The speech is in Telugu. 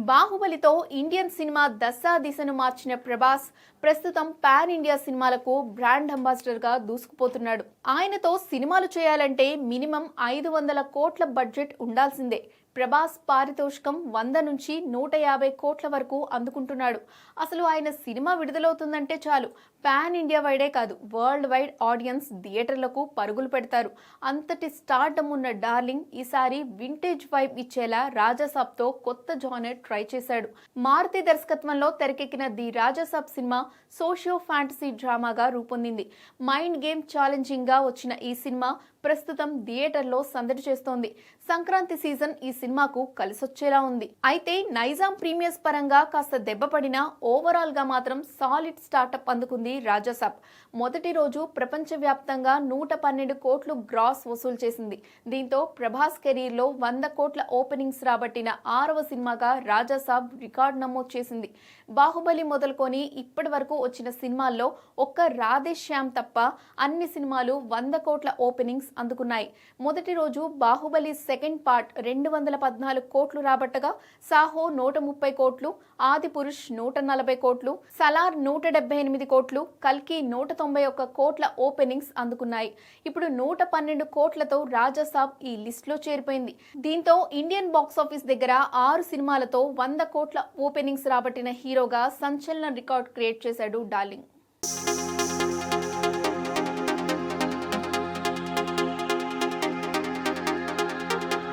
బాహుబలితో ఇండియన్ సినిమా దశా దిశను మార్చిన ప్రభాస్ ప్రస్తుతం పాన్ ఇండియా సినిమాలకు బ్రాండ్ అంబాసిడర్ గా దూసుకుపోతున్నాడు. ఆయనతో సినిమాలు చేయాలంటే మినిమం 500 కోట్ల బడ్జెట్ ఉండాల్సిందే. ప్రభాస్ పారితోషికం 100 నుంచి 150 కోట్ల వరకు అందుకుంటున్నాడు. అసలు ఆయన సినిమా విడుదలవుతుందంటే చాలు పాన్ ఇండియా వైడే కాదు, వరల్డ్ వైడ్ ఆడియన్స్ థియేటర్లకు పరుగులు పెడతారు. అంతటి స్టార్డమ్ ఉన్న డార్లింగ్ ఈసారి వింటేజ్ వైబ్ ఇచ్చేలా రాజాసాబ్తో కొత్త జానర్ ట్రై చేశాడు. మారుతి దర్శకత్వంలో తెరకెక్కిన the RajaSaab cinema socio fantasy డ్రామాగా రూపొందింది. మైండ్ గేమ్ ఛాలెంజింగ్ గా వచ్చిన ఈ సినిమా ప్రస్తుతం థియేటర్లో సందడి చేస్తోంది. సంక్రాంతి సీజన్ ఈ సినిమాకు కలిసొచ్చేలా ఉంది. అయితే నైజాం ప్రీమియర్స్ పరంగా కాస్త దెబ్బపడినా ఓవరాల్ గా మాత్రం సాలిడ్ స్టార్టప్ అందుకుంది రాజాసాబ్. మొదటి రోజు ప్రపంచవ్యాప్తంగా 112 కోట్లు గ్రాస్ వసూలు చేసింది. దీంతో ప్రభాస్ కెరీర్ లో 100 కోట్ల ఓపెనింగ్స్ రాబట్టిన 6వ సినిమాగా రాజాసాబ్ రికార్డ్ నమోదు చేసింది. బాహుబలి మొదలుకొని ఇప్పటి వరకు వచ్చిన సినిమాల్లో ఒక్క రాధేశ్యామ్ తప్ప అన్ని సినిమాలు 100 కోట్ల ఓపెనింగ్స్ అందుకున్నాయి. మొదటి రోజు బాహుబలి సెకండ్ పార్ట్ 214 కోట్లు రాబట్టగా, సాహో 130 కోట్లు, ఆది పురుష్ 140 కోట్లు, సలార్ 178 కోట్లు, కల్కి 191 కోట్ల ఓపెనింగ్స్ అందుకున్నాయి. ఇప్పుడు 112 కోట్లతో రాజాసాబ్ ఈ లిస్ట్ లో చేరిపోయింది. దీంతో ఇండియన్ బాక్సాఫీస్ దగ్గర 6 సినిమాలతో 100 కోట్ల ఓపెనింగ్స్ రాబట్టిన హీరోగా సంచలన రికార్డ్ క్రియేట్ చేశాడు డార్లింగ్.